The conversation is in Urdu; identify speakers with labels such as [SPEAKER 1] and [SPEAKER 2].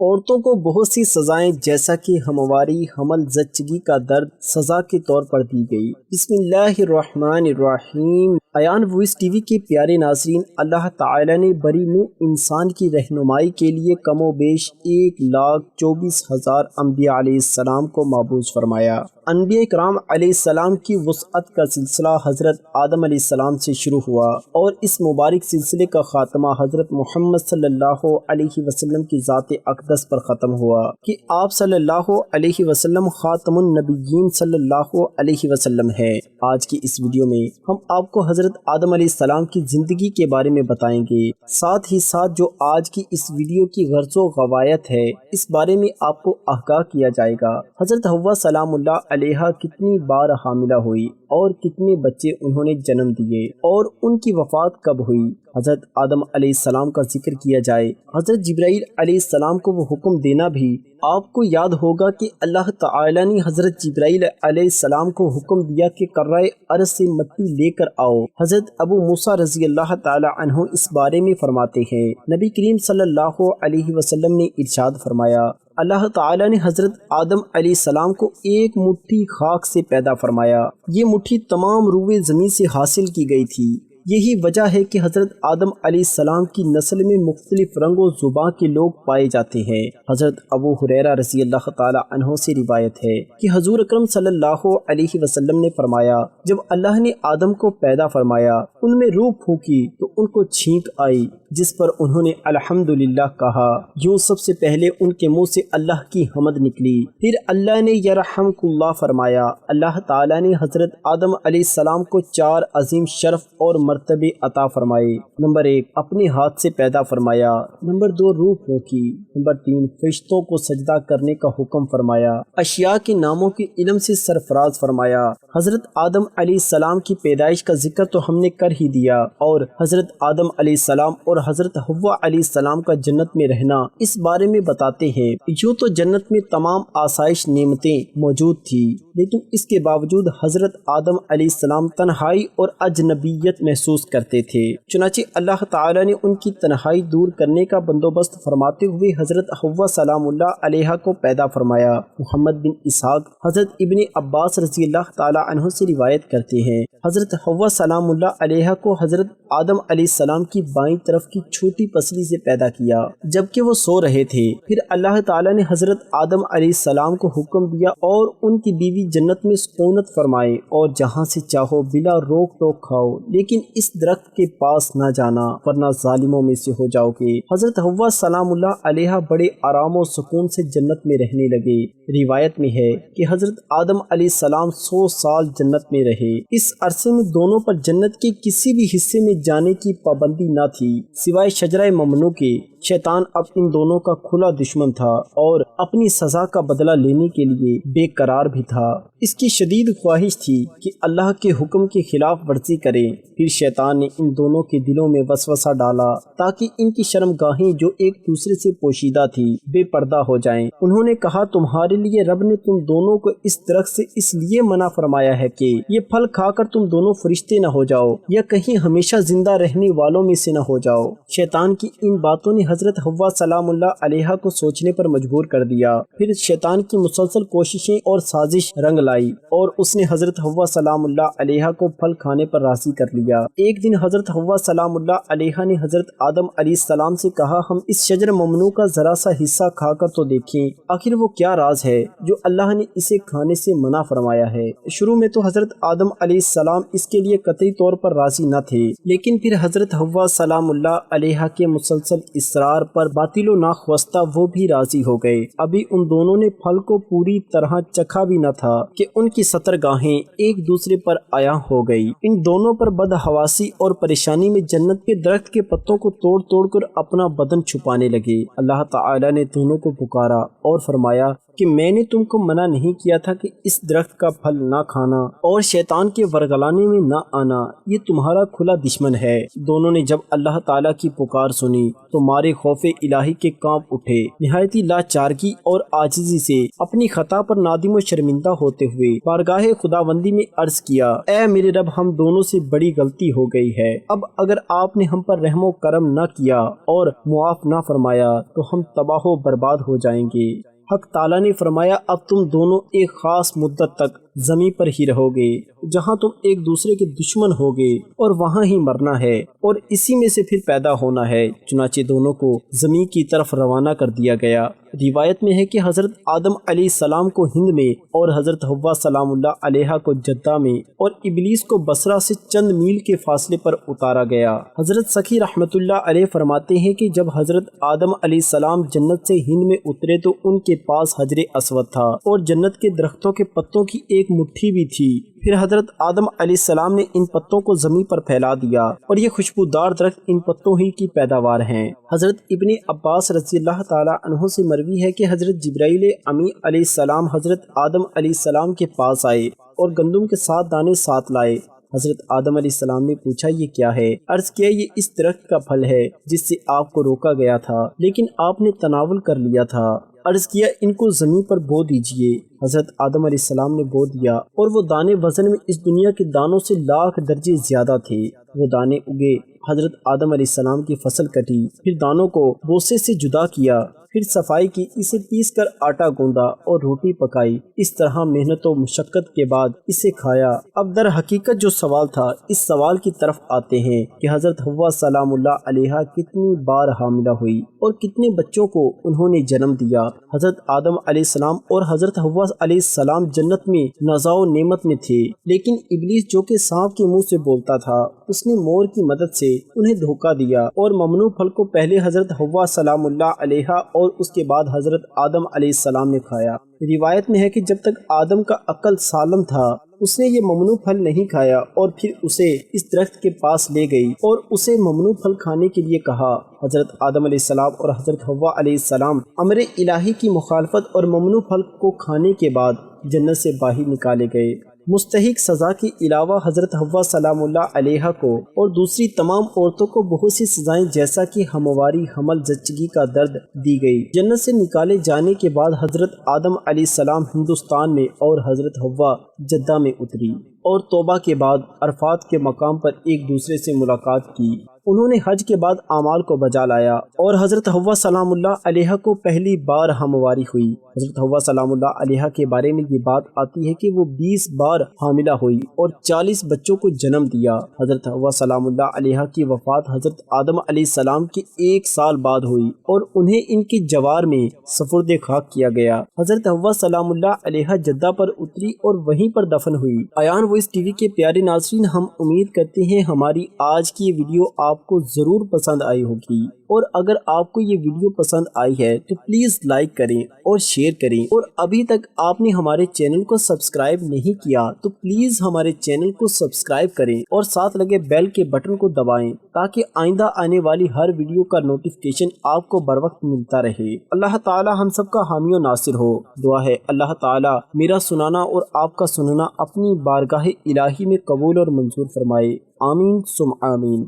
[SPEAKER 1] عورتوں کو بہت سی سزائیں جیسا کہ ہمواری، حمل، زچگی کا درد سزا کے طور پر دی گئی۔ بسم اللہ الرحمن الرحیم۔ ایان وائس ٹی وی کے پیارے ناظرین، اللہ تعالی نے بری نوع انسان کی رہنمائی کے لیے کم و بیش 1,24,000 انبیاء علیہ السلام کو مبعوث فرمایا۔ انبیاء کرام علیہ السلام کی وسعت کا سلسلہ حضرت آدم علیہ السلام سے شروع ہوا اور اس مبارک سلسلے کا خاتمہ حضرت محمد صلی اللہ علیہ وسلم کی ذات اقدس پر ختم ہوا کہ آپ صلی اللہ علیہ وسلم خاتم النبیین صلی اللہ علیہ وسلم ہے۔ آج کی اس ویڈیو میں ہم آپ کو حضرت آدم علیہ السلام کی زندگی کے بارے میں بتائیں گے، ساتھ ہی ساتھ جو آج کی اس ویڈیو کی غرض و غوایت ہے اس بارے میں آپ کو آگاہ کیا جائے گا۔ حضرت حوا سلام اللہ علیہا کتنی بار حاملہ ہوئی اور کتنے بچے انہوں نے جنم دیے اور ان کی وفات کب ہوئی۔ حضرت آدم علیہ السلام کا ذکر کیا جائے، حضرت جبرائیل علیہ السلام کو وہ حکم دینا بھی آپ کو یاد ہوگا کہ اللہ تعالی نے حضرت جبرائیل علیہ السلام کو حکم دیا کہ کرۂ ارض سے مٹی لے کر آؤ۔ حضرت ابو موسیٰ رضی اللہ تعالی عنہ اس بارے میں فرماتے ہیں، نبی کریم صلی اللہ علیہ وسلم نے ارشاد فرمایا، اللہ تعالی نے حضرت آدم علیہ السلام کو ایک مٹھی خاک سے پیدا فرمایا۔ یہ مٹھی تمام روئے زمین سے حاصل کی گئی تھی۔ یہی وجہ ہے کہ حضرت آدم علیہ السلام کی نسل میں مختلف رنگ و زباں کے لوگ پائے جاتے ہیں۔ حضرت ابو ہریرہ رضی اللہ تعالی عنہ سے روایت ہے کہ حضور اکرم صلی اللہ علیہ وسلم نے فرمایا، جب اللہ نے آدم کو پیدا فرمایا، ان میں روح پھونکی تو ان کو چھینک آئی، جس پر انہوں نے الحمدللہ کہا۔ یوں سب سے پہلے ان کے منہ سے اللہ کی حمد نکلی، پھر اللہ نے یرحمک اللہ فرمایا۔ اللہ تعالی نے حضرت آدم علیہ السلام کو 4 عظیم شرف اور مرتبے عطا فرمائے۔ نمبر 1، اپنے ہاتھ سے پیدا فرمایا۔ نمبر 2، روح پھونکی۔ نمبر 3، فرشتوں کو سجدہ کرنے کا حکم فرمایا۔ اشیاء کے ناموں کے علم سے سرفراز فرمایا۔ حضرت آدم علیہ السلام کی پیدائش کا ذکر تو ہم نے کر ہی دیا، اور حضرت آدم علیہ السلام اور حضرت حوا علیہ السلام کا جنت میں رہنا اس بارے میں بتاتے ہیں۔ یوں تو جنت میں تمام آسائش نعمتیں موجود تھی، لیکن اس کے باوجود حضرت آدم علیہ السلام تنہائی اور اجنبیت محسوس کرتے تھے۔ چنانچہ اللہ تعالی نے ان کی تنہائی دور کرنے کا بندوبست فرماتے ہوئے حضرت حوا سلام اللہ علیہا کو پیدا فرمایا۔ محمد بن اسحاق حضرت ابن عباس رضی اللہ تعالی عنہ سے روایت کرتے ہیں، حضرت حوا سلام اللہ علیہا کو حضرت آدم علیہ السلام کی بائیں طرف کی چھوٹی پسلی سے پیدا کیا جبکہ وہ سو رہے تھے۔ پھر اللہ تعالی نے حضرت آدم علیہ السلام کو حکم دیا اور ان کی بیوی جنت میں سکونت فرمائے اور جہاں سے چاہو بلا روک ٹوک کھاؤ، لیکن اس درخت کے پاس نہ جانا ورنہ ظالموں میں سے ہو جاؤ گے۔ حضرت حوا سلام اللہ علیہا بڑے آرام و سکون سے جنت میں رہنے لگے۔ روایت میں ہے کہ حضرت آدم علیہ السلام 100 سال جنت میں رہے۔ اس عرصے میں دونوں پر جنت کے کسی بھی حصے میں جانے کی پابندی نہ تھی سوائے شجرہ ممنوع کے۔ شیطان اب ان دونوں کا کھلا دشمن تھا اور اپنی سزا کا بدلہ لینے کے لیے بے قرار بھی تھا۔ اس کی شدید خواہش تھی کہ اللہ کے حکم کی خلاف ورزی کرے۔ پھر شیطان نے ان دونوں کے دلوں میں وسوسہ ڈالا تاکہ ان کی شرمگاہیں جو ایک دوسرے سے پوشیدہ تھی بے پردہ ہو جائیں۔ انہوں نے کہا، تمہارے لیے رب نے تم دونوں کو اس درخت سے اس لیے منع فرمایا ہے کہ یہ پھل کھا کر تم دونوں فرشتے نہ ہو جاؤ یا کہیں ہمیشہ زندہ رہنے والوں میں سے نہ ہو جاؤ۔ شیطان کی ان باتوں نے حضرت حوا سلام اللہ علیہا کو سوچنے پر مجبور کر دیا۔ پھر شیطان کی مسلسل کوششیں اور سازش رنگ لائی اور اس نے حضرت حوا سلام اللہ علیہا کو پھل کھانے پر راضی کر لیا۔ ایک دن حضرت حوا سلام اللہ علیہا نے حضرت آدم علیہ السلام سے کہا، ہم اس شجر ممنوع کا ذرا سا حصہ کھا کر تو دیکھیں، آخر وہ کیا راز ہے جو اللہ نے اسے کھانے سے منع فرمایا ہے۔ شروع میں تو حضرت آدم علیہ السلام اس کے لیے قطعی طور پر راضی نہ تھے، لیکن پھر حضرت حوا سلام اللہ علیہا کے مسلسل اصرار پر باطل و ناخواستہ وہ بھی راضی ہو گئے۔ ابھی ان دونوں نے پھل کو پوری طرح چکھا بھی نہ تھا کہ ان کی سترگاہیں ایک دوسرے پر عیاں ہو گئی۔ ان دونوں پر بدحواسی اور پریشانی میں جنت کے درخت کے پتوں کو توڑ توڑ کر اپنا بدن چھپانے لگے۔ اللہ تعالی نے دونوں کو پکارا اور فرمایا، کہ میں نے تم کو منع نہیں کیا تھا کہ اس درخت کا پھل نہ کھانا اور شیطان کے ورگلانے میں نہ آنا، یہ تمہارا کھلا دشمن ہے۔ دونوں نے جب اللہ تعالیٰ کی پکار سنی تو مارے خوف الہی کے کانپ اٹھے، نہایتی لاچارگی اور عاجزی سے اپنی خطا پر نادم و شرمندہ ہوتے ہوئے بارگاہ خداوندی میں عرض کیا، اے میرے رب، ہم دونوں سے بڑی غلطی ہو گئی ہے، اب اگر آپ نے ہم پر رحم و کرم نہ کیا اور معاف نہ فرمایا تو ہم تباہ و برباد ہو جائیں گے۔ حق تعالیٰ نے فرمایا، اب تم دونوں ایک خاص مدت تک زمین پر ہی رہو گے جہاں تم ایک دوسرے کے دشمن ہوگے اور وہاں ہی مرنا ہے اور اسی میں سے پھر پیدا ہونا ہے۔ چنانچہ دونوں کو زمین کی طرف روانہ کر دیا گیا۔ روایت میں ہے کہ حضرت آدم علیہ السلام کو ہند میں اور حضرت حوا سلام اللہ علیہا کو جدہ میں اور ابلیس کو بصرہ سے چند میل کے فاصلے پر اتارا گیا۔ حضرت سخی رحمۃ اللہ علیہ فرماتے ہیں کہ جب حضرت آدم علیہ السلام جنت سے ہند میں اترے تو ان کے پاس حجر اسود تھا اور جنت کے درختوں کے پتوں کی ایک مٹھی بھی تھی۔ پھر حضرت آدم علیہ السلام نے ان پتوں کو زمین پر پھیلا دیا اور یہ خوشبودار درخت ان پتوں ہی کی پیداوار ہیں۔ حضرت ابن عباس رضی اللہ تعالی عنہ سے مروی ہے کہ حضرت جبرائیل امی علیہ السلام حضرت آدم علیہ السلام کے پاس آئے اور گندم کے 7 دانے ساتھ لائے۔ حضرت آدم علیہ السلام نے پوچھا، یہ کیا ہے؟ عرض کیا، یہ اس درخت کا پھل ہے جس سے آپ کو روکا گیا تھا لیکن آپ نے تناول کر لیا تھا۔ عرض کیا، ان کو زمین پر بو دیجئے۔ حضرت آدم علیہ السلام نے بو دیا اور وہ دانے وزن میں اس دنیا کے دانوں سے لاکھ درجے زیادہ تھے۔ وہ دانے اگے، حضرت آدم علیہ السلام کی فصل کٹی، پھر دانوں کو بوسے سے جدا کیا، پھر صفائی کی، اسے پیس کر آٹا گوندا اور روٹی پکائی۔ اس طرح محنت و مشقت کے بعد اسے کھایا۔ اب در حقیقت جو سوال تھا، اس سوال کی طرف آتے ہیں کہ حضرت حوا سلام اللہ علیہا کتنی بار حاملہ ہوئی اور کتنے بچوں کو انہوں نے جنم دیا۔ حضرت آدم علیہ السلام اور حضرت حوا علیہ السلام جنت میں نزاع و نعمت میں تھے، لیکن ابلیس جو کہ سانپ کے منہ سے بولتا تھا، اس نے مور کی مدد سے انہیں دھوکہ دیا اور ممنوع پھل کو پہلے حضرت حوا سلام اللہ علیہا اور اس کے بعد حضرت آدم علیہ السلام نے کھایا۔ روایت میں ہے کہ جب تک آدم کا عقل سالم تھا اس نے یہ ممنوع پھل نہیں کھایا اور پھر اسے اس درخت کے پاس لے گئی اور اسے ممنوع پھل کھانے کے لیے کہا۔ حضرت آدم علیہ السلام اور حضرت حوا علیہ السلام امر الہی کی مخالفت اور ممنوع پھل کو کھانے کے بعد جنت سے باہر نکالے گئے۔ مستحق سزا کے علاوہ حضرت حوا سلام اللہ علیہا کو اور دوسری تمام عورتوں کو بہت سی سزائیں جیسا کہ ہمواری، حمل، زچگی کا درد دی گئی۔ جنت سے نکالے جانے کے بعد حضرت آدم علیہ السلام ہندوستان میں اور حضرت حوا جدہ میں اتری اور توبہ کے بعد عرفات کے مقام پر ایک دوسرے سے ملاقات کی۔ انہوں نے حج کے بعد اعمال کو بجا لایا اور حضرت حوا سلام اللہ علیہا کو پہلی بار ہمواری ہوئی۔ حضرت حوا سلام اللہ علیہا کے بارے میں یہ بات آتی ہے کہ وہ 20 بار حاملہ ہوئی اور 40 بچوں کو جنم دیا۔ حضرت حوا سلام اللہ علیہا کی وفات حضرت آدم علیہ السلام کے 1 سال بعد ہوئی اور انہیں ان کے جوار میں سپرد خاک کیا گیا۔ حضرت حوا سلام اللہ علیہا جدہ پر اتری اور وہیں پر دفن ہوئی۔ ایان وائس ٹی وی کے پیارے ناظرین، ہم امید کرتے ہیں ہماری آج کی ویڈیو آپ کو ضرور پسند آئی ہوگی، اور اگر آپ کو یہ ویڈیو پسند آئی ہے تو پلیز لائک کریں اور شیئر کریں، اور ابھی تک آپ نے ہمارے چینل کو سبسکرائب نہیں کیا تو پلیز ہمارے چینل کو سبسکرائب کریں اور ساتھ لگے بیل کے بٹن کو دبائیں تاکہ آئندہ آنے والی ہر ویڈیو کا نوٹیفیکیشن آپ کو بر وقت ملتا رہے۔ اللہ تعالی ہم سب کا حامی و ناصر ہو۔ دعا ہے اللہ تعالی میرا سنانا اور آپ کا سننا اپنی بارگاہ الہی میں قبول اور منظور فرمائے۔ آمین ثم آمین۔